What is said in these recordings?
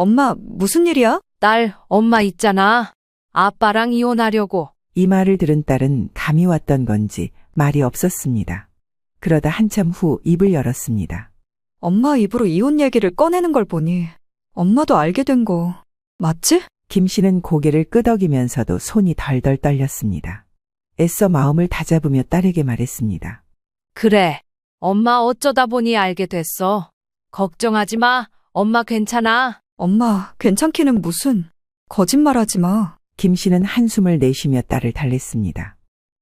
엄마, 무슨 일이야? 딸, 엄마 있잖아. 아빠랑 이혼하려고. 이 말을 들은 딸은 감이 왔던 건지 말이 없었습니다. 그러다 한참 후 입을 열었습니다. 엄마 입으로 이혼 얘기를 꺼내는 걸 보니 엄마도 알게 된 거 맞지? 김 씨는 고개를 끄덕이면서도 손이 덜덜 떨렸습니다. 애써 마음을 다잡으며 딸에게 말했습니다. 그래. 엄마 어쩌다 보니 알게 됐어. 걱정하지 마. 엄마 괜찮아. 엄마, 괜찮기는 무슨. 거짓말하지 마. 김 씨는 한숨을 내쉬며 딸을 달랬습니다.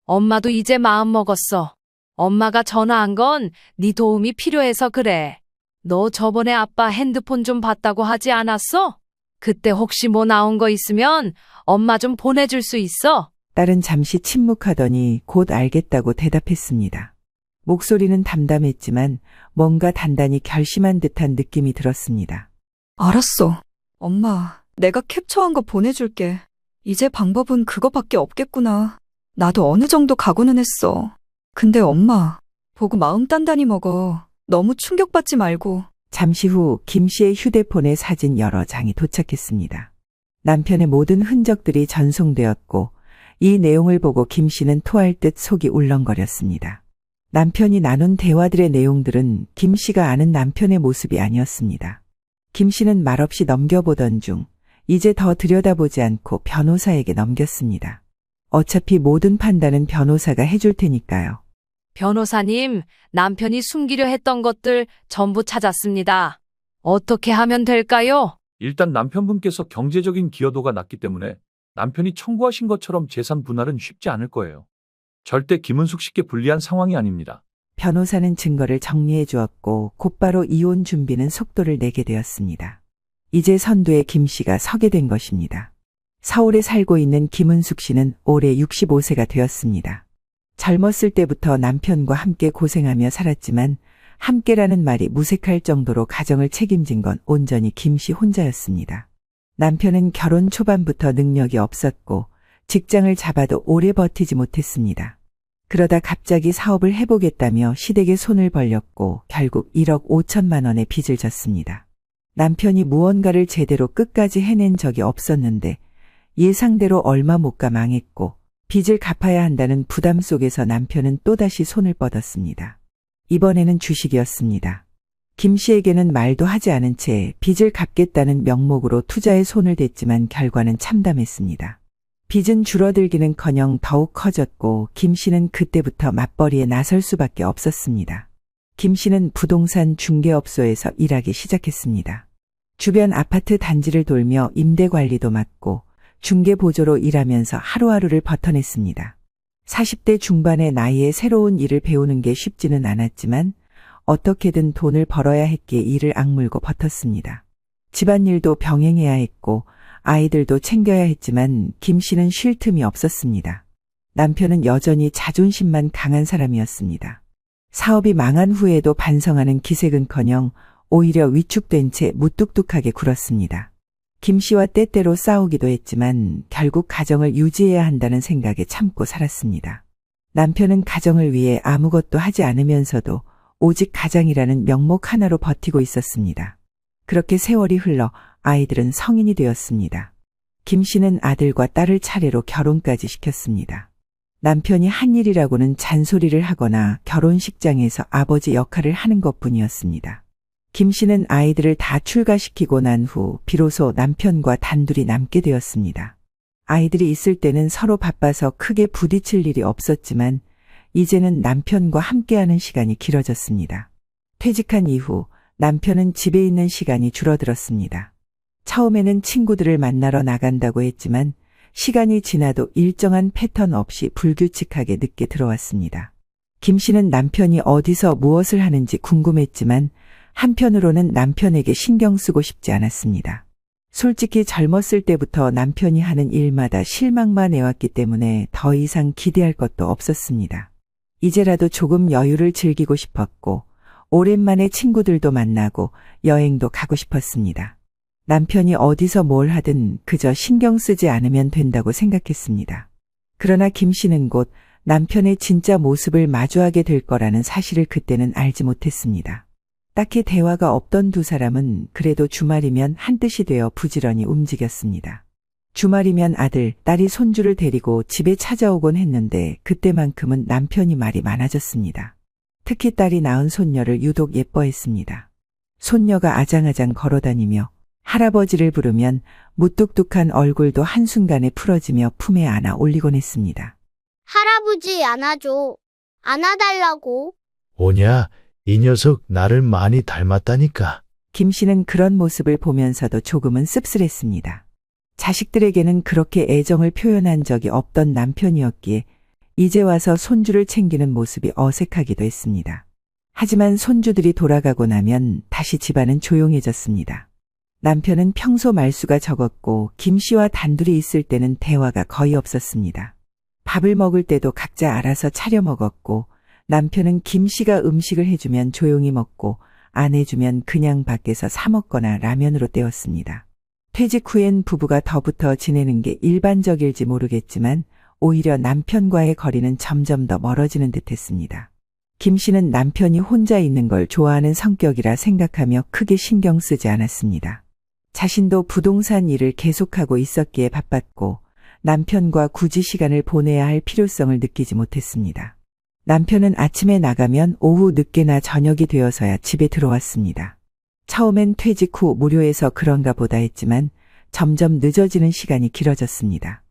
엄마도 이제 마음 먹었어. 엄마가 전화한 건 네 도움이 필요해서 그래. 너 저번에 아빠 핸드폰 좀 봤다고 하지 않았어? 그때 혹시 뭐 나온 거 있으면 엄마 좀 보내줄 수 있어? 딸은 잠시 침묵하더니 곧 알겠다고 대답했습니다. 목소리는 담담했지만 뭔가 단단히 결심한 듯한 느낌이 들었습니다. 알았어. 엄마, 내가 캡처한 거 보내줄게. 이제 방법은 그거밖에 없겠구나. 나도 어느 정도 각오는 했어. 근데 엄마, 보고 마음 단단히 먹어. 너무 충격받지 말고. 잠시 후 김 씨의 휴대폰에 사진 여러 장이 도착했습니다. 남편의 모든 흔적들이 전송되었고 이 내용을 보고 김 씨는 토할 듯 속이 울렁거렸습니다. 남편이 나눈 대화들의 내용들은 김 씨가 아는 남편의 모습이 아니었습니다. 김 씨는 말없이 넘겨보던 중 이제 더 들여다보지 않고 변호사에게 넘겼습니다. 어차피 모든 판단은 변호사가 해줄 테니까요. 변호사님, 남편이 숨기려 했던 것들 전부 찾았습니다. 어떻게 하면 될까요? 일단 남편분께서 경제적인 기여도가 낮기 때문에 남편이 청구하신 것처럼 재산 분할은 쉽지 않을 거예요. 절대 김은숙 씨께 불리한 상황이 아닙니다. 변호사는 증거를 정리해 주었고 곧바로 이혼 준비는 속도를 내게 되었습니다. 이제 선두에 김 씨가 서게 된 것입니다. 서울에 살고 있는 김은숙 씨는 올해 65세가 되었습니다. 젊었을 때부터 남편과 함께 고생하며 살았지만 함께라는 말이 무색할 정도로 가정을 책임진 건 온전히 김 씨 혼자였습니다. 남편은 결혼 초반부터 능력이 없었고 직장을 잡아도 오래 버티지 못했습니다. 그러다 갑자기 사업을 해보겠다며 시댁에 손을 벌렸고 결국 1억 5천만 원의 빚을 졌습니다. 남편이 무언가를 제대로 끝까지 해낸 적이 없었는데 예상대로 얼마 못 가 망했고 빚을 갚아야 한다는 부담 속에서 남편은 또다시 손을 뻗었습니다. 이번에는 주식이었습니다. 김 씨에게는 말도 하지 않은 채 빚을 갚겠다는 명목으로 투자에 손을 댔지만 결과는 참담했습니다. 빚은 줄어들기는커녕 더욱 커졌고 김 씨는 그때부터 맞벌이에 나설 수밖에 없었습니다. 김 씨는 부동산 중개업소에서 일하기 시작했습니다. 주변 아파트 단지를 돌며 임대 관리도 맡고 중개 보조로 일하면서 하루하루를 버텨냈습니다. 40대 중반의 나이에 새로운 일을 배우는 게 쉽지는 않았지만 어떻게든 돈을 벌어야 했기에 일을 악물고 버텼습니다. 집안일도 병행해야 했고 아이들도 챙겨야 했지만 김 씨는 쉴 틈이 없었습니다. 남편은 여전히 자존심만 강한 사람이었습니다. 사업이 망한 후에도 반성하는 기색은커녕 오히려 위축된 채 무뚝뚝하게 굴었습니다. 김 씨와 때때로 싸우기도 했지만 결국 가정을 유지해야 한다는 생각에 참고 살았습니다. 남편은 가정을 위해 아무것도 하지 않으면서도 오직 가장이라는 명목 하나로 버티고 있었습니다. 그렇게 세월이 흘러 아이들은 성인이 되었습니다. 김 씨는 아들과 딸을 차례로 결혼까지 시켰습니다. 남편이 한 일이라고는 잔소리를 하거나 결혼식장에서 아버지 역할을 하는 것뿐이었습니다. 김 씨는 아이들을 다 출가시키고 난 후 비로소 남편과 단둘이 남게 되었습니다. 아이들이 있을 때는 서로 바빠서 크게 부딪힐 일이 없었지만 이제는 남편과 함께하는 시간이 길어졌습니다. 퇴직한 이후 남편은 집에 있는 시간이 줄어들었습니다. 처음에는 친구들을 만나러 나간다고 했지만 시간이 지나도 일정한 패턴 없이 불규칙하게 늦게 들어왔습니다. 김 씨는 남편이 어디서 무엇을 하는지 궁금했지만 한편으로는 남편에게 신경 쓰고 싶지 않았습니다. 솔직히 젊었을 때부터 남편이 하는 일마다 실망만 해왔기 때문에 더 이상 기대할 것도 없었습니다. 이제라도 조금 여유를 즐기고 싶었고 오랜만에 친구들도 만나고 여행도 가고 싶었습니다. 남편이 어디서 뭘 하든 그저 신경 쓰지 않으면 된다고 생각했습니다. 그러나 김 씨는 곧 남편의 진짜 모습을 마주하게 될 거라는 사실을 그때는 알지 못했습니다. 딱히 대화가 없던 두 사람은 그래도 주말이면 한뜻이 되어 부지런히 움직였습니다. 주말이면 아들, 딸이 손주를 데리고 집에 찾아오곤 했는데 그때만큼은 남편이 말이 많아졌습니다. 특히 딸이 낳은 손녀를 유독 예뻐했습니다. 손녀가 아장아장 걸어다니며 할아버지를 부르면 무뚝뚝한 얼굴도 한순간에 풀어지며 품에 안아 올리곤 했습니다. 할아버지 안아줘. 안아달라고. 오냐, 이 녀석 나를 많이 닮았다니까. 김 씨는 그런 모습을 보면서도 조금은 씁쓸했습니다. 자식들에게는 그렇게 애정을 표현한 적이 없던 남편이었기에 이제 와서 손주를 챙기는 모습이 어색하기도 했습니다. 하지만 손주들이 돌아가고 나면 다시 집안은 조용해졌습니다. 남편은 평소 말수가 적었고 김 씨와 단둘이 있을 때는 대화가 거의 없었습니다. 밥을 먹을 때도 각자 알아서 차려 먹었고 남편은 김 씨가 음식을 해주면 조용히 먹고 안 해주면 그냥 밖에서 사 먹거나 라면으로 때웠습니다. 퇴직 후엔 부부가 더 붙어 지내는 게 일반적일지 모르겠지만 오히려 남편과의 거리는 점점 더 멀어지는 듯했습니다. 김 씨는 남편이 혼자 있는 걸 좋아하는 성격이라 생각하며 크게 신경 쓰지 않았습니다. 자신도 부동산 일을 계속하고 있었기에 바빴고 남편과 굳이 시간을 보내야 할 필요성을 느끼지 못했습니다. 남편은 아침에 나가면 오후 늦게나 저녁이 되어서야 집에 들어왔습니다. 처음엔 퇴직 후 무료해서 그런가 보다 했지만 점점 늦어지는 시간이 길어졌습니다.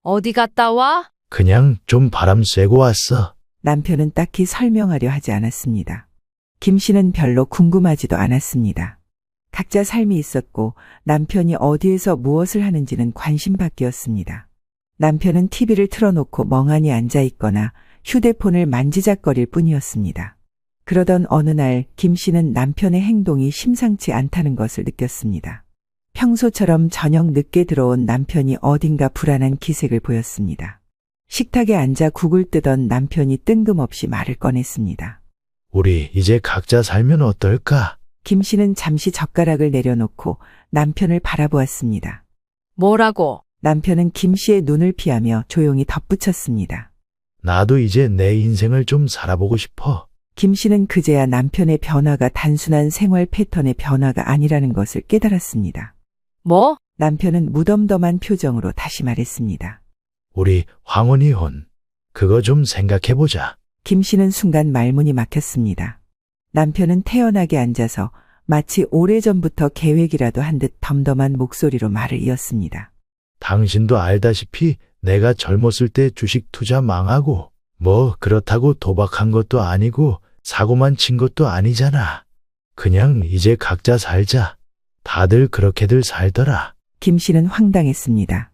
어디 갔다 와? 그냥 좀 바람 쐬고 왔어. 남편은 딱히 설명하려 하지 않았습니다. 김 씨는 별로 궁금하지도 않았습니다. 각자 삶이 있었고 남편이 어디에서 무엇을 하는지는 관심 밖이었습니다. 남편은 TV를 틀어놓고 멍하니 앉아 있거나 휴대폰을 만지작거릴 뿐이었습니다. 그러던 어느 날 김 씨는 남편의 행동이 심상치 않다는 것을 느꼈습니다. 평소처럼 저녁 늦게 들어온 남편이 어딘가 불안한 기색을 보였습니다. 식탁에 앉아 국을 뜨던 남편이 뜬금없이 말을 꺼냈습니다. 우리 이제 각자 살면 어떨까? 김 씨는 잠시 젓가락을 내려놓고 남편을 바라보았습니다. 뭐라고? 남편은 김 씨의 눈을 피하며 조용히 덧붙였습니다. 나도 이제 내 인생을 좀 살아보고 싶어. 김 씨는 그제야 남편의 변화가 단순한 생활 패턴의 변화가 아니라는 것을 깨달았습니다. 뭐? 남편은 무덤덤한 표정으로 다시 말했습니다. 우리 황혼이혼. 그거 좀 생각해보자. 김 씨는 순간 말문이 막혔습니다. 남편은 태연하게 앉아서 마치 오래전부터 계획이라도 한 듯 덤덤한 목소리로 말을 이었습니다. 당신도 알다시피 내가 젊었을 때 주식 투자 망하고 뭐 그렇다고 도박한 것도 아니고 사고만 친 것도 아니잖아. 그냥 이제 각자 살자. 다들 그렇게들 살더라. 김 씨는 황당했습니다.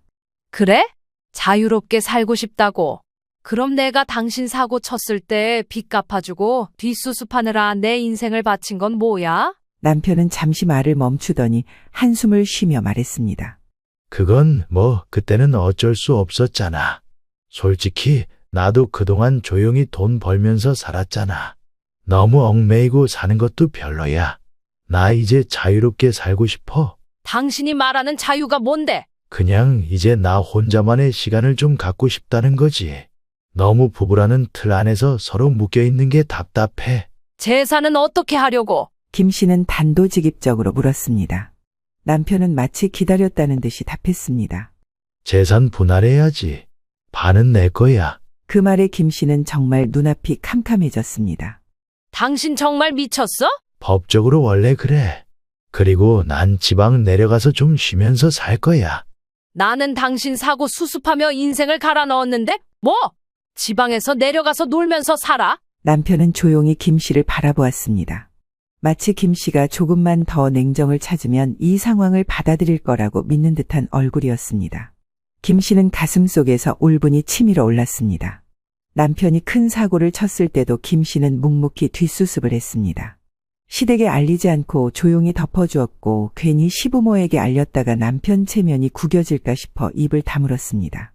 그래? 자유롭게 살고 싶다고. 그럼 내가 당신 사고 쳤을 때 빚 갚아주고 뒷수습하느라 내 인생을 바친 건 뭐야? 남편은 잠시 말을 멈추더니 한숨을 쉬며 말했습니다. 그건 뭐 그때는 어쩔 수 없었잖아. 솔직히 나도 그동안 조용히 돈 벌면서 살았잖아. 너무 얽매이고 사는 것도 별로야. 나 이제 자유롭게 살고 싶어. 당신이 말하는 자유가 뭔데? 그냥 이제 나 혼자만의 시간을 좀 갖고 싶다는 거지. 너무 부부라는 틀 안에서 서로 묶여 있는 게 답답해. 재산은 어떻게 하려고? 김 씨는 단도직입적으로 물었습니다. 남편은 마치 기다렸다는 듯이 답했습니다. 재산 분할해야지. 반은 내 거야. 그 말에 김 씨는 정말 눈앞이 캄캄해졌습니다. 당신 정말 미쳤어? 법적으로 원래 그래. 그리고 난 지방 내려가서 좀 쉬면서 살 거야. 나는 당신 사고 수습하며 인생을 갈아 넣었는데 뭐? 지방에서 내려가서 놀면서 살아? 남편은 조용히 김 씨를 바라보았습니다. 마치 김 씨가 조금만 더 냉정을 찾으면 이 상황을 받아들일 거라고 믿는 듯한 얼굴이었습니다. 김 씨는 가슴속에서 울분이 치밀어 올랐습니다. 남편이 큰 사고를 쳤을 때도 김 씨는 묵묵히 뒷수습을 했습니다. 시댁에 알리지 않고 조용히 덮어주었고 괜히 시부모에게 알렸다가 남편 체면이 구겨질까 싶어 입을 다물었습니다.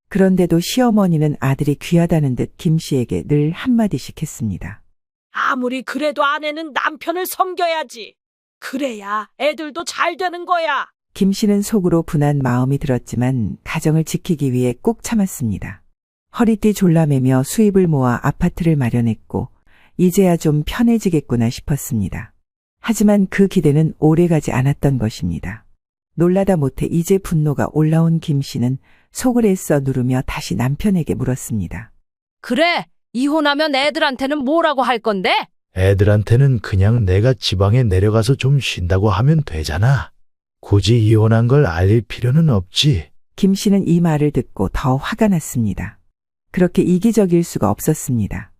그런데도 시어머니는 아들이 귀하다는 듯 김 씨에게 늘 한마디씩 했습니다. 아무리 그래도 아내는 남편을 섬겨야지. 그래야 애들도 잘 되는 거야. 김 씨는 속으로 분한 마음이 들었지만 가정을 지키기 위해 꾹 참았습니다. 허리띠 졸라매며 수입을 모아 아파트를 마련했고 이제야 좀 편해지겠구나 싶었습니다. 하지만 그 기대는 오래가지 않았던 것입니다. 놀라다 못해 이제 분노가 올라온 김 씨는 속을 애써 누르며 다시 남편에게 물었습니다. 그래, 이혼하면 애들한테는 뭐라고 할 건데? 애들한테는 그냥 내가 지방에 내려가서 좀 쉰다고 하면 되잖아. 굳이 이혼한 걸 알릴 필요는 없지. 김 씨는 이 말을 듣고 더 화가 났습니다. 그렇게 이기적일 수가 없었습니다.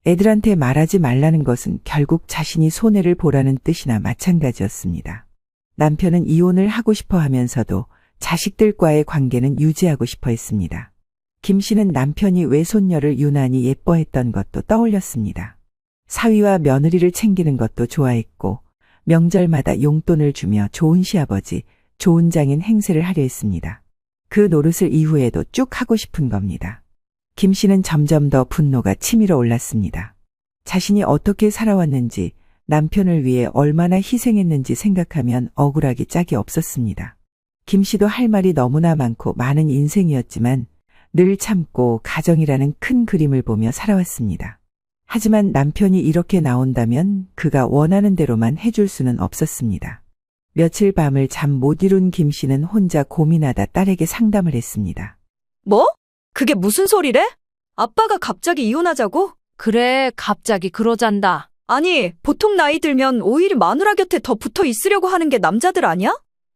애들한테 말하지 말라는 것은 결국 자신이 손해를 보라는 뜻이나 마찬가지였습니다. 남편은 이혼을 하고 싶어 하면서도 자식들과의 관계는 유지하고 싶어 했습니다. 김 씨는 남편이 외손녀를 유난히 예뻐했던 것도 떠올렸습니다. 사위와 며느리를 챙기는 것도 좋아했고 명절마다 용돈을 주며 좋은 시아버지, 좋은 장인 행세를 하려 했습니다. 그 노릇을 이후에도 쭉 하고 싶은 겁니다. 김 씨는 점점 더 분노가 치밀어 올랐습니다. 자신이 어떻게 살아왔는지, 남편을 위해 얼마나 희생했는지 생각하면 억울하기 짝이 없었습니다. 김 씨도 할 말이 너무나 많고 많은 인생이었지만 늘 참고 가정이라는 큰 그림을 보며 살아왔습니다. 하지만 남편이 이렇게 나온다면 그가 원하는 대로만 해줄 수는 없었습니다. 며칠 밤을 잠 못 이룬 김 씨는 혼자 고민하다 딸에게 상담을 했습니다. 뭐? 그게 무슨 소리래? 아빠가 갑자기 이혼하자고? 그래, 갑자기 그러잔다. 아니, 보통 나이 들면 오히려 마누라 곁에 더 붙어 있으려고 하는 게 남자들 아니야?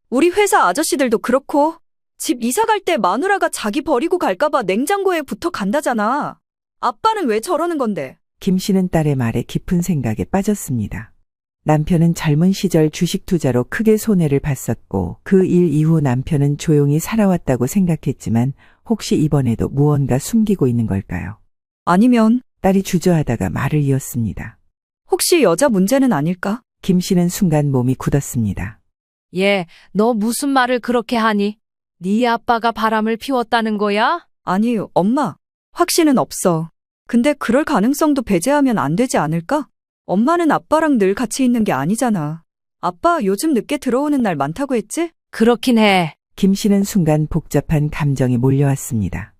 우리 회사 아저씨들도 그렇고 집 이사 갈 때 마누라가 자기 버리고 갈까봐 냉장고에 붙어 간다잖아. 아빠는 왜 저러는 건데? 김 씨는 딸의 말에 깊은 생각에 빠졌습니다. 남편은 젊은 시절 주식 투자로 크게 손해를 봤었고 그 일 이후 남편은 조용히 살아왔다고 생각했지만 혹시 이번에도 무언가 숨기고 있는 걸까요? 아니면 딸이 주저하다가 말을 이었습니다. 혹시 여자 문제는 아닐까? 김 씨는 순간 몸이 굳었습니다. 얘, 너 무슨 말을 그렇게 하니? 네 아빠가 바람을 피웠다는 거야? 아니, 엄마. 확신은 없어. 근데 그럴 가능성도 배제하면 안 되지 않을까? 엄마는 아빠랑 늘 같이 있는 게 아니잖아. 아빠 요즘 늦게 들어오는 날 많다고 했지? 그렇긴 해. 김 씨는 순간 복잡한 감정이 몰려왔습니다.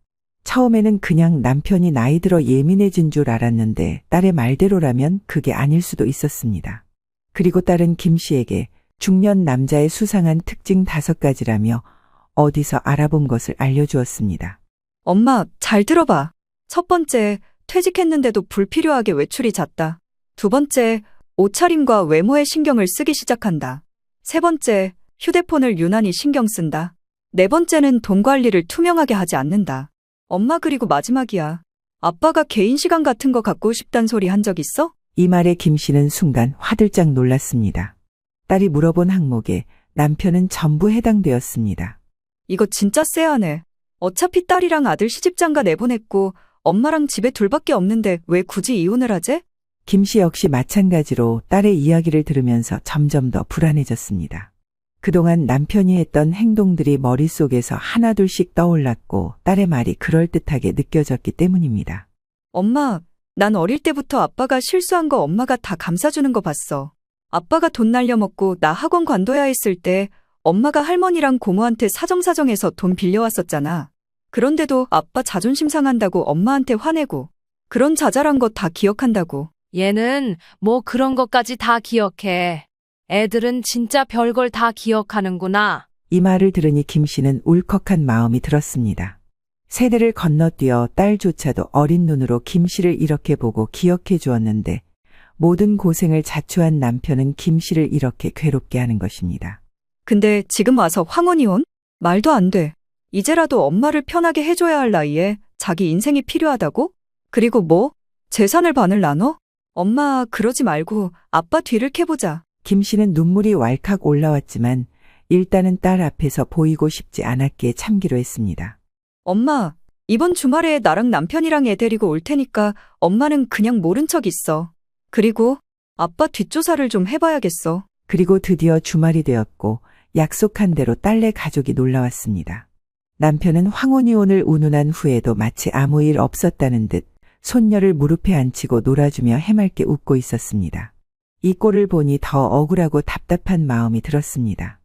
처음에는 그냥 남편이 나이 들어 예민해진 줄 알았는데 딸의 말대로라면 그게 아닐 수도 있었습니다. 그리고 딸은 김 씨에게 중년 남자의 수상한 특징 5가지라며 어디서 알아본 것을 알려주었습니다. 엄마, 잘 들어봐. 첫 번째, 퇴직했는데도 불필요하게 외출이 잦다. 두 번째, 옷차림과 외모에 신경을 쓰기 시작한다. 세 번째, 휴대폰을 유난히 신경 쓴다. 네 번째는 돈 관리를 투명하게 하지 않는다. 엄마, 그리고 마지막이야. 아빠가 개인 시간 같은 거 갖고 싶단 소리 한 적 있어? 이 말에 김 씨는 순간 화들짝 놀랐습니다. 딸이 물어본 항목에 남편은 전부 해당되었습니다. 이거 진짜 쎄하네. 어차피 딸이랑 아들 시집장가 내보냈고 엄마랑 집에 둘밖에 없는데 왜 굳이 이혼을 하지? 김 씨 역시 마찬가지로 딸의 이야기를 들으면서 점점 더 불안해졌습니다. 그동안 남편이 했던 행동들이 머릿속에서 하나둘씩 떠올랐고 딸의 말이 그럴듯하게 느껴졌기 때문입니다. 엄마, 난 어릴 때부터 아빠가 실수한 거 엄마가 다 감싸주는 거 봤어. 아빠가 돈 날려먹고 나 학원 관둬야 했을 때 엄마가 할머니랑 고모한테 사정사정해서 돈 빌려왔었잖아. 그런데도 아빠 자존심 상한다고 엄마한테 화내고 그런 자잘한 거 다 기억한다고. 얘는 뭐 그런 것까지 다 기억해. 애들은 진짜 별걸 다 기억하는구나. 이 말을 들으니 김 씨는 울컥한 마음이 들었습니다. 세대를 건너뛰어 딸조차도 어린 눈으로 김 씨를 이렇게 보고 기억해 주었는데 모든 고생을 자초한 남편은 김 씨를 이렇게 괴롭게 하는 것입니다. 근데 지금 와서 황혼이혼? 말도 안 돼. 이제라도 엄마를 편하게 해줘야 할 나이에 자기 인생이 필요하다고? 그리고 뭐? 재산을 반을 나눠? 엄마, 그러지 말고 아빠 뒤를 캐보자. 김 씨는 눈물이 왈칵 올라왔지만 일단은 딸 앞에서 보이고 싶지 않았기에 참기로 했습니다. 엄마, 이번 주말에 나랑 남편이랑 애 데리고 올 테니까 엄마는 그냥 모른 척 있어. 그리고 아빠 뒷조사를 좀 해봐야겠어. 그리고 드디어 주말이 되었고 약속한 대로 딸네 가족이 놀러왔습니다. 남편은 황혼이혼을 운운한 후에도 마치 아무 일 없었다는 듯 손녀를 무릎에 앉히고 놀아주며 해맑게 웃고 있었습니다. 이 꼴을 보니 더 억울하고 답답한 마음이 들었습니다.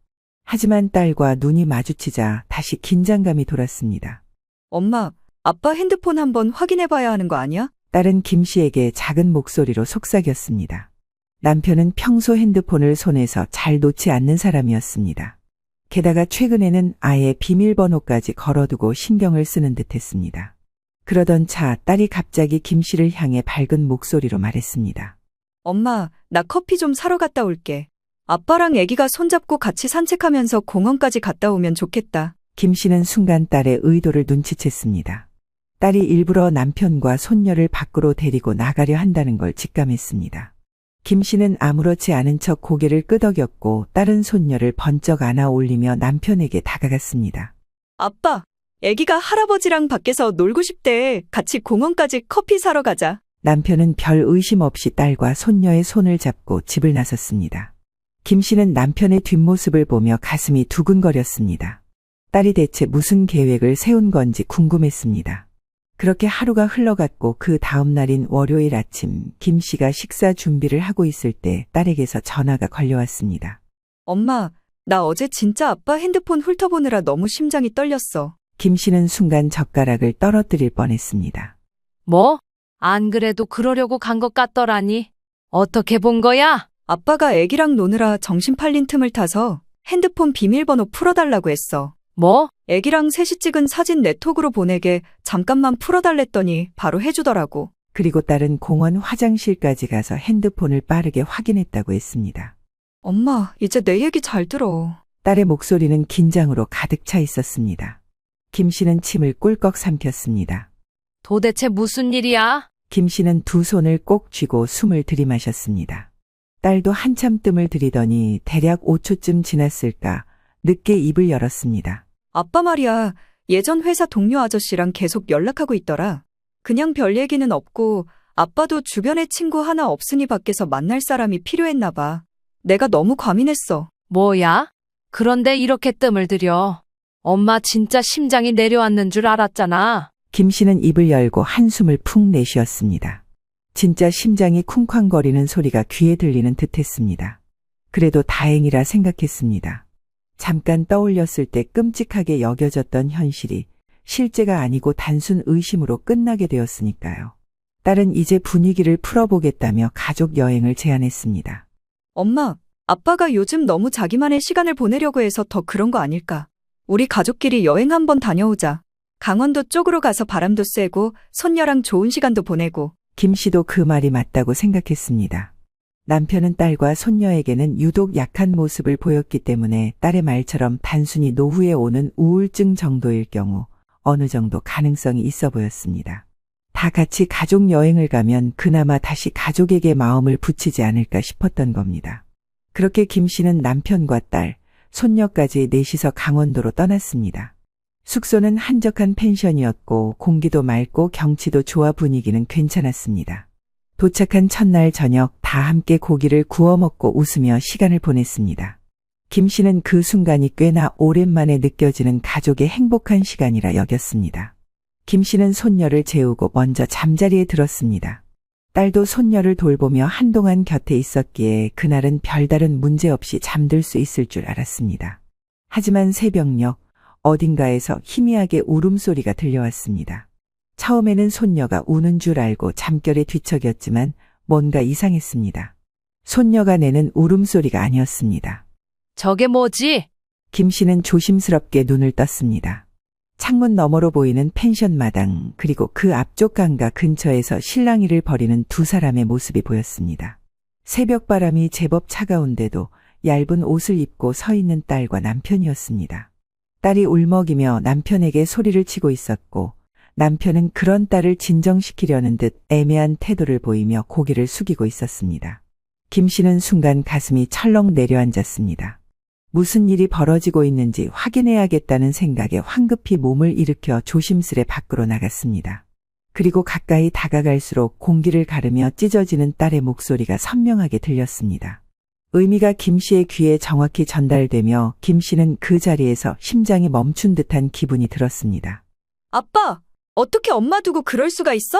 하지만 딸과 눈이 마주치자 다시 긴장감이 돌았습니다. 엄마, 아빠 핸드폰 한번 확인해봐야 하는 거 아니야? 딸은 김 씨에게 작은 목소리로 속삭였습니다. 남편은 평소 핸드폰을 손에서 잘 놓지 않는 사람이었습니다. 게다가 최근에는 아예 비밀번호까지 걸어두고 신경을 쓰는 듯 했습니다. 그러던 차 딸이 갑자기 김 씨를 향해 밝은 목소리로 말했습니다. 엄마, 나 커피 좀 사러 갔다 올게. 아빠랑 애기가 손잡고 같이 산책하면서 공원까지 갔다 오면 좋겠다. 김 씨는 순간 딸의 의도를 눈치챘습니다. 딸이 일부러 남편과 손녀를 밖으로 데리고 나가려 한다는 걸 직감했습니다. 김 씨는 아무렇지 않은 척 고개를 끄덕였고 딸은 손녀를 번쩍 안아 올리며 남편에게 다가갔습니다. 아빠, 애기가 할아버지랑 밖에서 놀고 싶대. 같이 공원까지 커피 사러 가자. 남편은 별 의심 없이 딸과 손녀의 손을 잡고 집을 나섰습니다. 김 씨는 남편의 뒷모습을 보며 가슴이 두근거렸습니다. 딸이 대체 무슨 계획을 세운 건지 궁금했습니다. 그렇게 하루가 흘러갔고 그 다음 날인 월요일 아침 김 씨가 식사 준비를 하고 있을 때 딸에게서 전화가 걸려왔습니다. 엄마, 나 어제 진짜 아빠 핸드폰 훑어보느라 너무 심장이 떨렸어. 김 씨는 순간 젓가락을 떨어뜨릴 뻔했습니다. 뭐? 안 그래도 그러려고 간 것 같더라니. 어떻게 본 거야? 아빠가 애기랑 노느라 정신 팔린 틈을 타서 핸드폰 비밀번호 풀어달라고 했어. 뭐? 애기랑 셋이 찍은 사진 네톡으로 보내게 잠깐만 풀어달랬더니 바로 해주더라고. 그리고 딸은 공원 화장실까지 가서 핸드폰을 빠르게 확인했다고 했습니다. 엄마, 이제 내 얘기 잘 들어. 딸의 목소리는 긴장으로 가득 차 있었습니다. 김 씨는 침을 꿀꺽 삼켰습니다. 도대체 무슨 일이야? 김 씨는 두 손을 꼭 쥐고 숨을 들이마셨습니다. 딸도 한참 뜸을 들이더니 대략 5초쯤 지났을까 늦게 입을 열었습니다. 아빠 말이야, 예전 회사 동료 아저씨랑 계속 연락하고 있더라. 그냥 별 얘기는 없고 아빠도 주변에 친구 하나 없으니 밖에서 만날 사람이 필요했나 봐. 내가 너무 과민했어. 뭐야? 그런데 이렇게 뜸을 들여. 엄마 진짜 심장이 내려앉는 줄 알았잖아. 김 씨는 입을 열고 한숨을 푹 내쉬었습니다. 진짜 심장이 쿵쾅거리는 소리가 귀에 들리는 듯했습니다. 그래도 다행이라 생각했습니다. 잠깐 떠올렸을 때 끔찍하게 여겨졌던 현실이 실제가 아니고 단순 의심으로 끝나게 되었으니까요. 딸은 이제 분위기를 풀어보겠다며 가족 여행을 제안했습니다. 엄마, 아빠가 요즘 너무 자기만의 시간을 보내려고 해서 더 그런 거 아닐까? 우리 가족끼리 여행 한번 다녀오자. 강원도 쪽으로 가서 바람도 쐬고 손녀랑 좋은 시간도 보내고. 김 씨도 그 말이 맞다고 생각했습니다. 남편은 딸과 손녀에게는 유독 약한 모습을 보였기 때문에 딸의 말처럼 단순히 노후에 오는 우울증 정도일 경우 어느 정도 가능성이 있어 보였습니다. 다 같이 가족 여행을 가면 그나마 다시 가족에게 마음을 붙이지 않을까 싶었던 겁니다. 그렇게 김 씨는 남편과 딸, 손녀까지 넷이서 강원도로 떠났습니다. 숙소는 한적한 펜션이었고 공기도 맑고 경치도 좋아 분위기는 괜찮았습니다. 도착한 첫날 저녁 다 함께 고기를 구워 먹고 웃으며 시간을 보냈습니다. 김 씨는 그 순간이 꽤나 오랜만에 느껴지는 가족의 행복한 시간이라 여겼습니다. 김 씨는 손녀를 재우고 먼저 잠자리에 들었습니다. 딸도 손녀를 돌보며 한동안 곁에 있었기에 그날은 별다른 문제 없이 잠들 수 있을 줄 알았습니다. 하지만 새벽녘 어딘가에서 희미하게 울음소리가 들려왔습니다. 처음에는 손녀가 우는 줄 알고 잠결에 뒤척였지만 뭔가 이상했습니다. 손녀가 내는 울음소리가 아니었습니다. 저게 뭐지? 김 씨는 조심스럽게 눈을 떴습니다. 창문 너머로 보이는 펜션 마당 그리고 그 앞쪽 강가 근처에서 실랑이를 벌이는 두 사람의 모습이 보였습니다. 새벽바람이 제법 차가운데도 얇은 옷을 입고 서 있는 딸과 남편이었습니다. 딸이 울먹이며 남편에게 소리를 치고 있었고 남편은 그런 딸을 진정시키려는 듯 애매한 태도를 보이며 고개를 숙이고 있었습니다. 김 씨는 순간 가슴이 철렁 내려앉았습니다. 무슨 일이 벌어지고 있는지 확인해야겠다는 생각에 황급히 몸을 일으켜 조심스레 밖으로 나갔습니다. 그리고 가까이 다가갈수록 공기를 가르며 찢어지는 딸의 목소리가 선명하게 들렸습니다. 의미가 김 씨의 귀에 정확히 전달되며 김 씨는 그 자리에서 심장이 멈춘 듯한 기분이 들었습니다. 아빠, 어떻게 엄마 두고 그럴 수가 있어?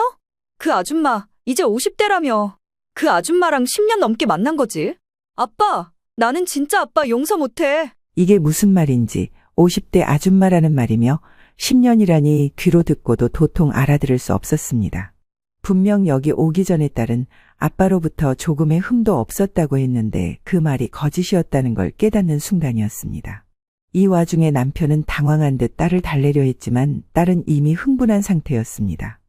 그 아줌마, 이제 50대라며. 그 아줌마랑 10년 넘게 만난 거지? 아빠, 나는 진짜 아빠 용서 못해. 이게 무슨 말인지 50대 아줌마라는 말이며 10년이라니 귀로 듣고도 도통 알아들을 수 없었습니다. 분명 여기 오기 전에 딸은 아빠로부터 조금의 흠도 없었다고 했는데 그 말이 거짓이었다는 걸 깨닫는 순간이었습니다. 이 와중에 남편은 당황한 듯 딸을 달래려 했지만 딸은 이미 흥분한 상태였습니다.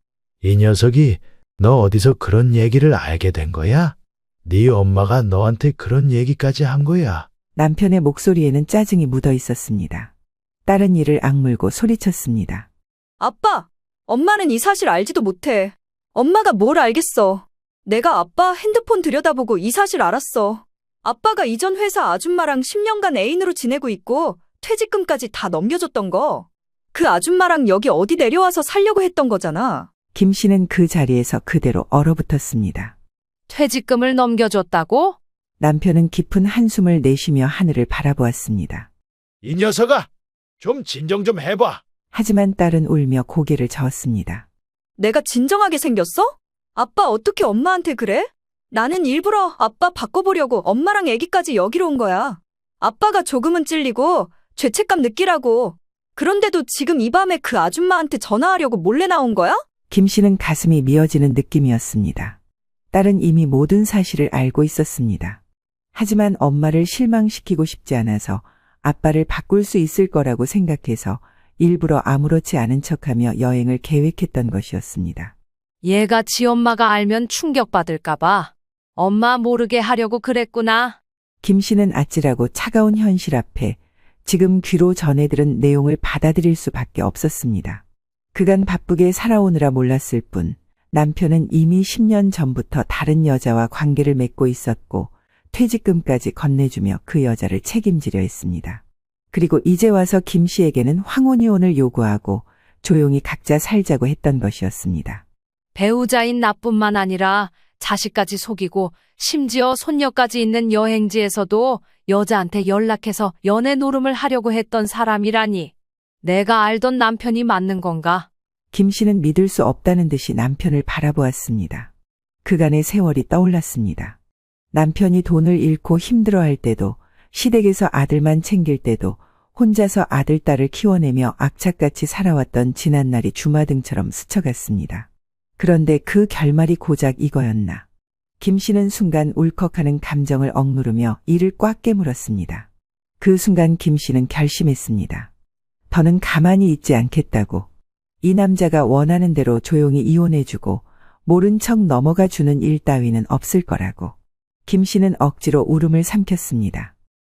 이 녀석이 너 어디서 그런 얘기를 알게 된 거야? 네 엄마가 너한테 그런 얘기까지 한 거야. 남편의 목소리에는 짜증이 묻어 있었습니다. 딸은 이를 악물고 소리쳤습니다. 아빠! 엄마는 이 사실 알지도 못해. 엄마가 뭘 알겠어. 내가 아빠 핸드폰 들여다보고 이 사실 알았어. 아빠가 이전 회사 아줌마랑 10년간 애인으로 지내고 있고 퇴직금까지 다 넘겨줬던 거. 그 아줌마랑 여기 어디 내려와서 살려고 했던 거잖아. 김 씨는 그 자리에서 그대로 얼어붙었습니다. 퇴직금을 넘겨줬다고? 남편은 깊은 한숨을 내쉬며 하늘을 바라보았습니다. 이 녀석아, 좀 진정 좀 해봐. 하지만 딸은 울며 고개를 저었습니다. 내가 진정하게 생겼어? 아빠 어떻게 엄마한테 그래? 나는 일부러 아빠 바꿔보려고 엄마랑 애기까지 여기로 온 거야. 아빠가 조금은 찔리고 죄책감 느끼라고. 그런데도 지금 이 밤에 그 아줌마한테 전화하려고 몰래 나온 거야? 김 씨는 가슴이 미어지는 느낌이었습니다. 딸은 이미 모든 사실을 알고 있었습니다. 하지만 엄마를 실망시키고 싶지 않아서 아빠를 바꿀 수 있을 거라고 생각해서 일부러 아무렇지 않은 척하며 여행을 계획했던 것이었습니다. 얘가 지 엄마가 알면 충격받을까봐 엄마 모르게 하려고 그랬구나. 김 씨는 아찔하고 차가운 현실 앞에 지금 귀로 전해들은 내용을 받아들일 수밖에 없었습니다. 그간 바쁘게 살아오느라 몰랐을 뿐 남편은 이미 10년 전부터 다른 여자와 관계를 맺고 있었고 퇴직금까지 건네주며 그 여자를 책임지려 했습니다. 그리고 이제 와서 김 씨에게는 황혼이혼을 요구하고 조용히 각자 살자고 했던 것이었습니다. 배우자인 나뿐만 아니라 자식까지 속이고 심지어 손녀까지 있는 여행지에서도 여자한테 연락해서 연애 노름을 하려고 했던 사람이라니. 내가 알던 남편이 맞는 건가? 김 씨는 믿을 수 없다는 듯이 남편을 바라보았습니다. 그간의 세월이 떠올랐습니다. 남편이 돈을 잃고 힘들어할 때도 시댁에서 아들만 챙길 때도 혼자서 아들, 딸을 키워내며 악착같이 살아왔던 지난날이 주마등처럼 스쳐갔습니다. 그런데 그 결말이 고작 이거였나. 김 씨는 순간 울컥하는 감정을 억누르며 이를 꽉 깨물었습니다. 그 순간 김 씨는 결심했습니다. 더는 가만히 있지 않겠다고. 이 남자가 원하는 대로 조용히 이혼해주고 모른 척 넘어가 주는 일 따위는 없을 거라고. 김 씨는 억지로 울음을 삼켰습니다.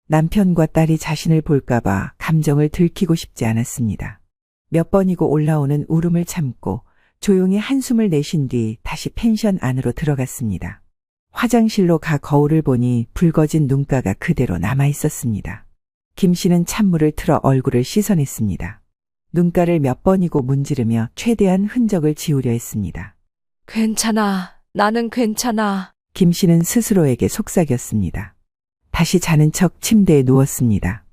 남편과 딸이 자신을 볼까봐 감정을 들키고 싶지 않았습니다. 몇 번이고 올라오는 울음을 참고 조용히 한숨을 내쉰 뒤 다시 펜션 안으로 들어갔습니다. 화장실로 가 거울을 보니 붉어진 눈가가 그대로 남아 있었습니다. 김 씨는 찬물을 틀어 얼굴을 씻어냈습니다. 눈가를 몇 번이고 문지르며 최대한 흔적을 지우려 했습니다. 괜찮아. 나는 괜찮아. 김 씨는 스스로에게 속삭였습니다. 다시 자는 척 침대에 누웠습니다.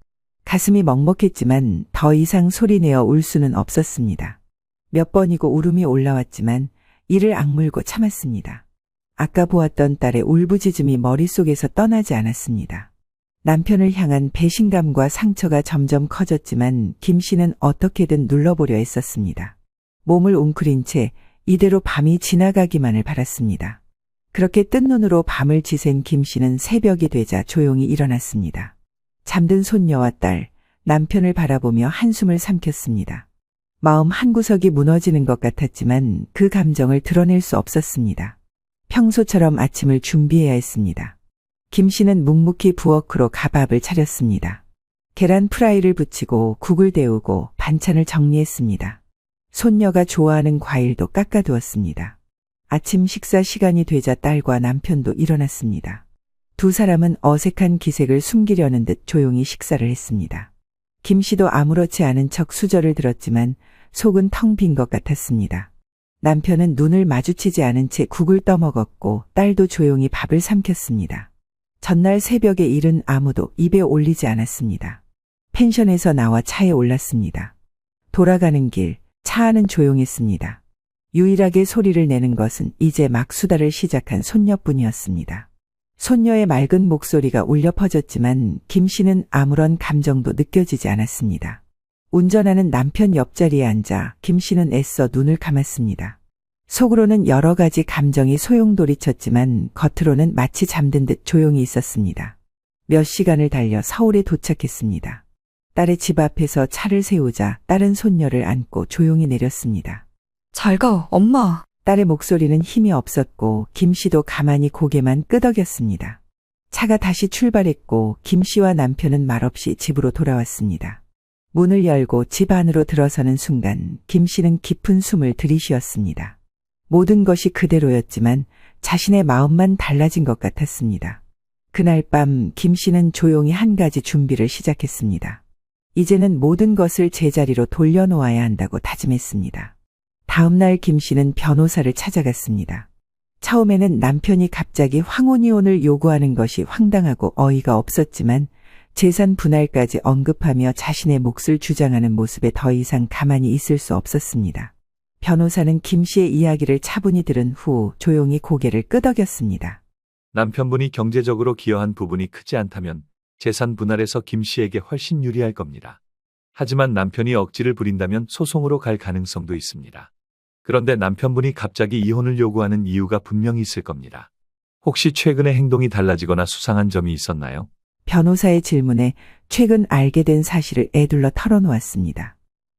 가슴이 먹먹했지만 더 이상 소리내어 울 수는 없었습니다. 몇 번이고 울음이 올라왔지만 이를 악물고 참았습니다. 아까 보았던 딸의 울부짖음이 머릿속에서 떠나지 않았습니다. 남편을 향한 배신감과 상처가 점점 커졌지만 김 씨는 어떻게든 눌러보려 했었습니다. 몸을 웅크린 채 이대로 밤이 지나가기만을 바랐습니다. 그렇게 뜬 눈으로 밤을 지샌 김 씨는 새벽이 되자 조용히 일어났습니다. 잠든 손녀와 딸, 남편을 바라보며 한숨을 삼켰습니다. 마음 한구석이 무너지는 것 같았지만 그 감정을 드러낼 수 없었습니다. 평소처럼 아침을 준비해야 했습니다. 김 씨는 묵묵히 부엌으로 가 밥을 차렸습니다. 계란 프라이를 부치고 국을 데우고 반찬을 정리했습니다. 손녀가 좋아하는 과일도 깎아두었습니다. 아침 식사 시간이 되자 딸과 남편도 일어났습니다. 두 사람은 어색한 기색을 숨기려는 듯 조용히 식사를 했습니다. 김 씨도 아무렇지 않은 척 수저를 들었지만 속은 텅 빈 것 같았습니다. 남편은 눈을 마주치지 않은 채 국을 떠먹었고 딸도 조용히 밥을 삼켰습니다. 전날 새벽에 일은 아무도 입에 올리지 않았습니다. 펜션에서 나와 차에 올랐습니다. 돌아가는 길, 차 안은 조용했습니다. 유일하게 소리를 내는 것은 이제 막 수다를 시작한 손녀뿐이었습니다. 손녀의 맑은 목소리가 울려 퍼졌지만 김 씨는 아무런 감정도 느껴지지 않았습니다. 운전하는 남편 옆자리에 앉아 김 씨는 애써 눈을 감았습니다. 속으로는 여러 가지 감정이 소용돌이쳤지만 겉으로는 마치 잠든 듯 조용히 있었습니다. 몇 시간을 달려 서울에 도착했습니다. 딸의 집 앞에서 차를 세우자 딸은 손녀를 안고 조용히 내렸습니다. 잘 가, 엄마. 딸의 목소리는 힘이 없었고 김 씨도 가만히 고개만 끄덕였습니다. 차가 다시 출발했고 김 씨와 남편은 말없이 집으로 돌아왔습니다. 문을 열고 집 안으로 들어서는 순간 김 씨는 깊은 숨을 들이쉬었습니다. 모든 것이 그대로였지만 자신의 마음만 달라진 것 같았습니다. 그날 밤 김 씨는 조용히 한 가지 준비를 시작했습니다. 이제는 모든 것을 제자리로 돌려놓아야 한다고 다짐했습니다. 다음 날 김 씨는 변호사를 찾아갔습니다. 처음에는 남편이 갑자기 황혼이혼을 요구하는 것이 황당하고 어이가 없었지만 재산 분할까지 언급하며 자신의 몫을 주장하는 모습에 더 이상 가만히 있을 수 없었습니다. 변호사는 김 씨의 이야기를 차분히 들은 후 조용히 고개를 끄덕였습니다. 남편분이 경제적으로 기여한 부분이 크지 않다면 재산 분할에서 김 씨에게 훨씬 유리할 겁니다. 하지만 남편이 억지를 부린다면 소송으로 갈 가능성도 있습니다. 그런데 남편분이 갑자기 이혼을 요구하는 이유가 분명히 있을 겁니다. 혹시 최근에 행동이 달라지거나 수상한 점이 있었나요? 변호사의 질문에 최근 알게 된 사실을 에둘러 털어놓았습니다.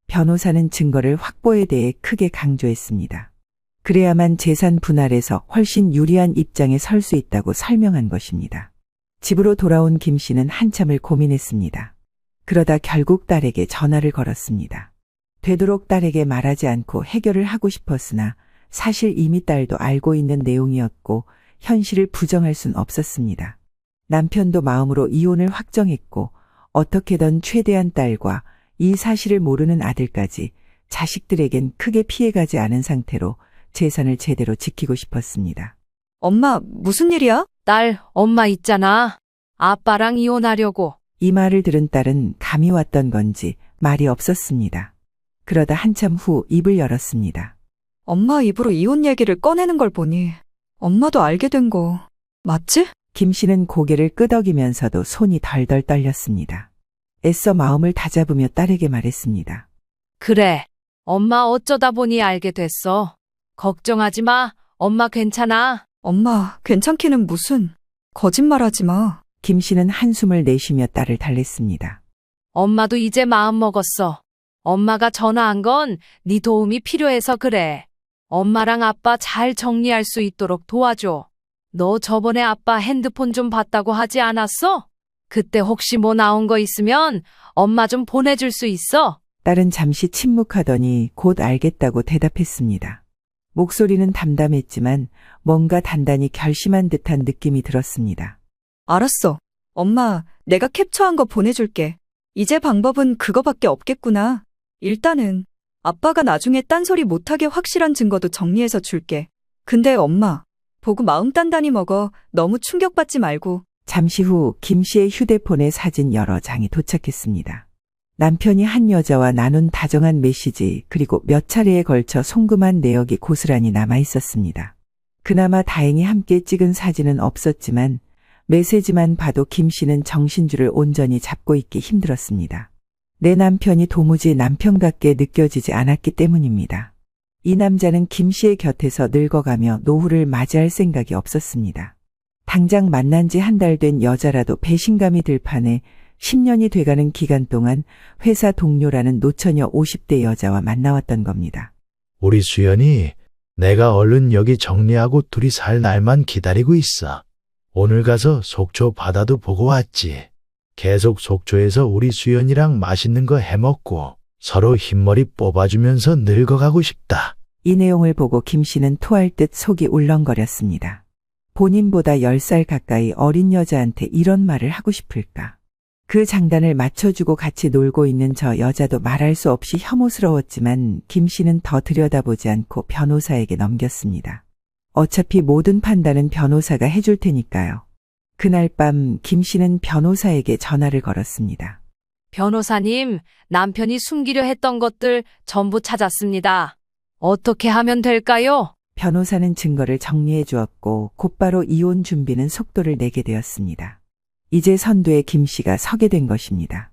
변호사는 증거를 확보에 대해 크게 강조했습니다. 그래야만 재산 분할에서 훨씬 유리한 입장에 설 수 있다고 설명한 것입니다. 집으로 돌아온 김 씨는 한참을 고민했습니다. 그러다 결국 딸에게 전화를 걸었습니다. 되도록 딸에게 말하지 않고 해결을 하고 싶었으나 사실 이미 딸도 알고 있는 내용이었고 현실을 부정할 순 없었습니다. 남편도 마음으로 이혼을 확정했고 어떻게든 최대한 딸과 이 사실을 모르는 아들까지 자식들에겐 크게 피해가지 않은 상태로 재산을 제대로 지키고 싶었습니다. 엄마, 무슨 일이야? 딸, 엄마 있잖아. 아빠랑 이혼하려고. 이 말을 들은 딸은 감이 왔던 건지 말이 없었습니다. 그러다 한참 후 입을 열었습니다. 엄마 입으로 이혼 얘기를 꺼내는 걸 보니 엄마도 알게 된 거 맞지? 김 씨는 고개를 끄덕이면서도 손이 덜덜 떨렸습니다. 애써 마음을 다잡으며 딸에게 말했습니다. 그래. 엄마 어쩌다 보니 알게 됐어. 걱정하지 마. 엄마 괜찮아. 엄마, 괜찮기는 무슨. 거짓말하지 마. 김 씨는 한숨을 내쉬며 딸을 달랬습니다. 엄마도 이제 마음 먹었어. 엄마가 전화한 건 네 도움이 필요해서 그래. 엄마랑 아빠 잘 정리할 수 있도록 도와줘. 너 저번에 아빠 핸드폰 좀 봤다고 하지 않았어? 그때 혹시 뭐 나온 거 있으면 엄마 좀 보내줄 수 있어? 딸은 잠시 침묵하더니 곧 알겠다고 대답했습니다. 목소리는 담담했지만 뭔가 단단히 결심한 듯한 느낌이 들었습니다. 알았어. 엄마, 내가 캡처한 거 보내줄게. 이제 방법은 그거밖에 없겠구나. 일단은 아빠가 나중에 딴소리 못하게 확실한 증거도 정리해서 줄게. 근데 엄마, 보고 마음 단단히 먹어. 너무 충격받지 말고. 잠시 후 김 씨의 휴대폰에 사진 여러 장이 도착했습니다. 남편이 한 여자와 나눈 다정한 메시지 그리고 몇 차례에 걸쳐 송금한 내역이 고스란히 남아 있었습니다. 그나마 다행히 함께 찍은 사진은 없었지만 메시지만 봐도 김 씨는 정신줄을 온전히 잡고 있기 힘들었습니다. 내 남편이 도무지 남편 같게 느껴지지 않았기 때문입니다. 이 남자는 김 씨의 곁에서 늙어가며 노후를 맞이할 생각이 없었습니다. 당장 만난 지 한 달 된 여자라도 배신감이 들 판에 10년이 돼가는 기간 동안 회사 동료라는 노처녀 50대 여자와 만나왔던 겁니다. 우리 수연이 내가 얼른 여기 정리하고 둘이 살 날만 기다리고 있어. 오늘 가서 속초 바다도 보고 왔지. 계속 속초에서 우리 수연이랑 맛있는 거 해먹고 서로 흰머리 뽑아주면서 늙어가고 싶다. 이 내용을 보고 김 씨는 토할 듯 속이 울렁거렸습니다. 본인보다 10살 가까이 어린 여자한테 이런 말을 하고 싶을까? 그 장단을 맞춰주고 같이 놀고 있는 저 여자도 말할 수 없이 혐오스러웠지만 김 씨는 더 들여다보지 않고 변호사에게 넘겼습니다. 어차피 모든 판단은 변호사가 해줄 테니까요. 그날 밤 김 씨는 변호사에게 전화를 걸었습니다. 변호사님, 남편이 숨기려 했던 것들 전부 찾았습니다. 어떻게 하면 될까요? 변호사는 증거를 정리해 주었고 곧바로 이혼 준비는 속도를 내게 되었습니다. 이제 선두에 김 씨가 서게 된 것입니다.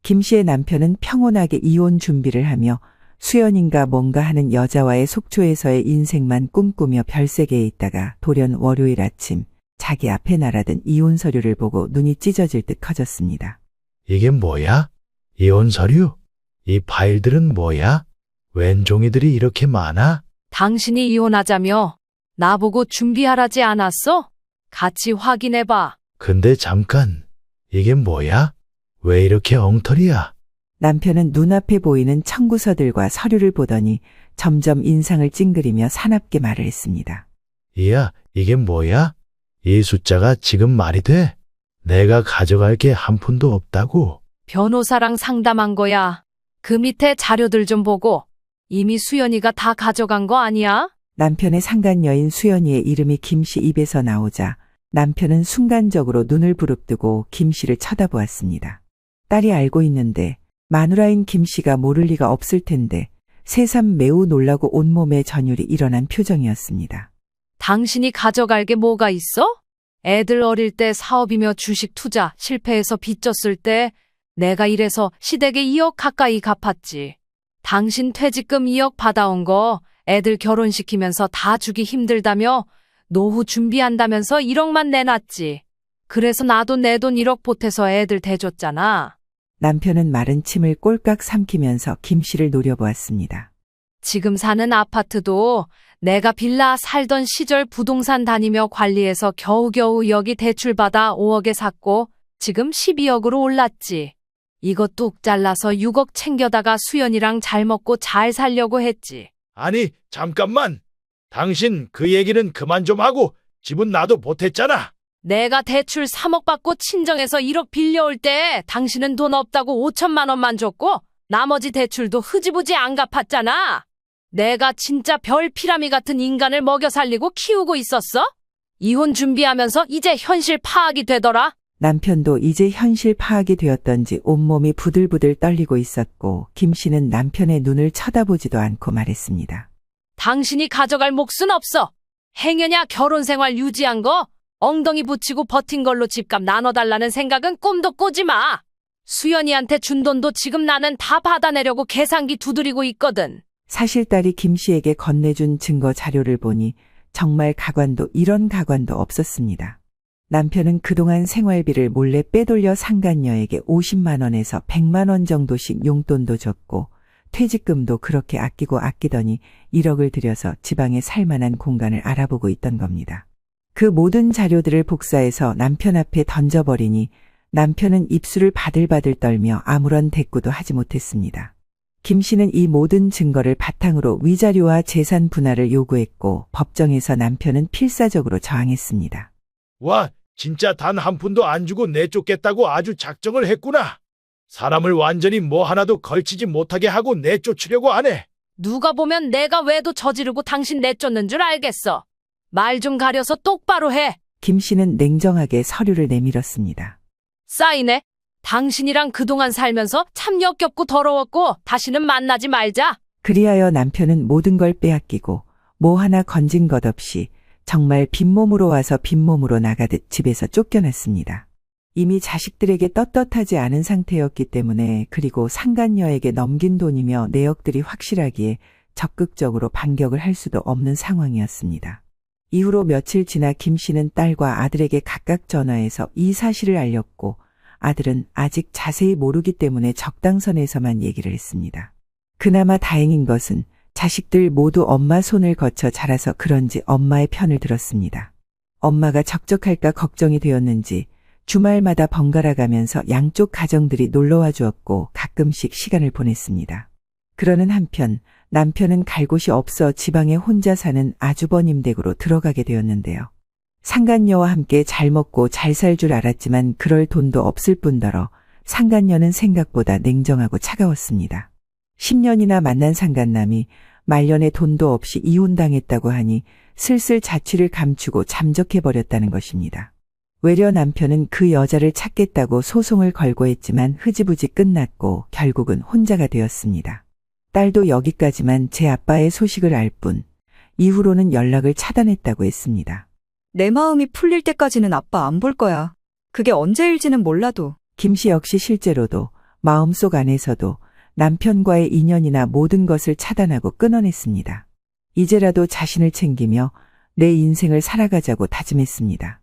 김 씨의 남편은 평온하게 이혼 준비를 하며 수연인가 뭔가 하는 여자와의 속초에서의 인생만 꿈꾸며 별세계에 있다가 돌연 월요일 아침 자기 앞에 날아든 이혼 서류를 보고 눈이 찢어질 듯 커졌습니다. 이게 뭐야? 이혼 서류? 이 파일들은 뭐야? 웬 종이들이 이렇게 많아? 당신이 이혼하자며 나보고 준비하라지 않았어? 같이 확인해봐. 근데 잠깐, 이게 뭐야? 왜 이렇게 엉터리야? 남편은 눈앞에 보이는 청구서들과 서류를 보더니 점점 인상을 찡그리며 사납게 말을 했습니다. 이야, 이게 뭐야? 이 숫자가 지금 말이 돼? 내가 가져갈 게 한 푼도 없다고. 변호사랑 상담한 거야. 그 밑에 자료들 좀 보고. 이미 수연이가 다 가져간 거 아니야? 남편의 상간녀인 수연이의 이름이 김씨 입에서 나오자 남편은 순간적으로 눈을 부릅뜨고 김씨를 쳐다보았습니다. 딸이 알고 있는데 마누라인 김씨가 모를 리가 없을 텐데 새삼 매우 놀라고 온몸에 전율이 일어난 표정이었습니다. 당신이 가져갈 게 뭐가 있어? 애들 어릴 때 사업이며 주식 투자 실패해서 빚졌을 때 내가 이래서 시댁에 2억 가까이 갚았지. 당신 퇴직금 2억 받아온 거 애들 결혼시키면서 다 주기 힘들다며 노후 준비한다면서 1억만 내놨지. 그래서 나도 내 돈 1억 보태서 애들 대줬잖아. 남편은 마른 침을 꼴깍 삼키면서 김씨를 노려보았습니다. 지금 사는 아파트도 내가 빌라 살던 시절 부동산 다니며 관리해서 겨우겨우 여기 대출받아 5억에 샀고 지금 12억으로 올랐지. 이거 뚝 잘라서 6억 챙겨다가 수연이랑 잘 먹고 잘 살려고 했지. 아니, 잠깐만. 당신 그 얘기는 그만 좀 하고 집은 나도 보탰잖아. 내가 대출 3억 받고 친정에서 1억 빌려올 때 당신은 돈 없다고 5천만 원만 줬고 나머지 대출도 흐지부지 안 갚았잖아. 내가 진짜 별 피라미 같은 인간을 먹여 살리고 키우고 있었어? 이혼 준비하면서 이제 현실 파악이 되더라. 남편도 이제 현실 파악이 되었던지 온몸이 부들부들 떨리고 있었고 김씨는 남편의 눈을 쳐다보지도 않고 말했습니다. 당신이 가져갈 몫은 없어. 행여냐 결혼 생활 유지한 거 엉덩이 붙이고 버틴 걸로 집값 나눠달라는 생각은 꿈도 꾸지 마. 수연이한테 준 돈도 지금 나는 다 받아내려고 계산기 두드리고 있거든. 사실 딸이 김씨에게 건네준 증거 자료를 보니 정말 가관도 이런 가관도 없었습니다. 남편은 그동안 생활비를 몰래 빼돌려 상간녀에게 50만 원에서 100만 원 정도씩 용돈도 줬고 퇴직금도 그렇게 아끼고 아끼더니 1억을 들여서 지방에 살만한 공간을 알아보고 있던 겁니다. 그 모든 자료들을 복사해서 남편 앞에 던져버리니 남편은 입술을 바들바들 떨며 아무런 대꾸도 하지 못했습니다. 김 씨는 이 모든 증거를 바탕으로 위자료와 재산 분할을 요구했고 법정에서 남편은 필사적으로 저항했습니다. 와, 진짜 단 한 푼도 안 주고 내쫓겠다고 아주 작정을 했구나. 사람을 완전히 뭐 하나도 걸치지 못하게 하고 내쫓으려고 하네. 누가 보면 내가 외도 저지르고 당신 내쫓는 줄 알겠어. 말 좀 가려서 똑바로 해. 김 씨는 냉정하게 서류를 내밀었습니다. 사인해. 당신이랑 그동안 살면서 참 역겹고 더러웠고 다시는 만나지 말자. 그리하여 남편은 모든 걸 빼앗기고 뭐 하나 건진 것 없이 정말 빈몸으로 와서 빈몸으로 나가듯 집에서 쫓겨났습니다. 이미 자식들에게 떳떳하지 않은 상태였기 때문에 그리고 상간녀에게 넘긴 돈이며 내역들이 확실하기에 적극적으로 반격을 할 수도 없는 상황이었습니다. 이후로 며칠 지나 김 씨는 딸과 아들에게 각각 전화해서 이 사실을 알렸고 아들은 아직 자세히 모르기 때문에 적당선에서만 얘기를 했습니다. 그나마 다행인 것은 자식들 모두 엄마 손을 거쳐 자라서 그런지 엄마의 편을 들었습니다. 엄마가 적적할까 걱정이 되었는지 주말마다 번갈아 가면서 양쪽 가정들이 놀러와 주었고 가끔씩 시간을 보냈습니다. 그러는 한편 남편은 갈 곳이 없어 지방에 혼자 사는 아주버님 댁으로 들어가게 되었는데요. 상간녀와 함께 잘 먹고 잘 살 줄 알았지만 그럴 돈도 없을 뿐더러 상간녀는 생각보다 냉정하고 차가웠습니다. 10년이나 만난 상간남이 말년에 돈도 없이 이혼당했다고 하니 슬슬 자취를 감추고 잠적해버렸다는 것입니다. 외려 남편은 그 여자를 찾겠다고 소송을 걸고 했지만 흐지부지 끝났고 결국은 혼자가 되었습니다. 딸도 여기까지만 제 아빠의 소식을 알 뿐 이후로는 연락을 차단했다고 했습니다. 내 마음이 풀릴 때까지는 아빠 안 볼 거야. 그게 언제일지는 몰라도. 김 씨 역시 실제로도 마음속 안에서도 남편과의 인연이나 모든 것을 차단하고 끊어냈습니다. 이제라도 자신을 챙기며 내 인생을 살아가자고 다짐했습니다.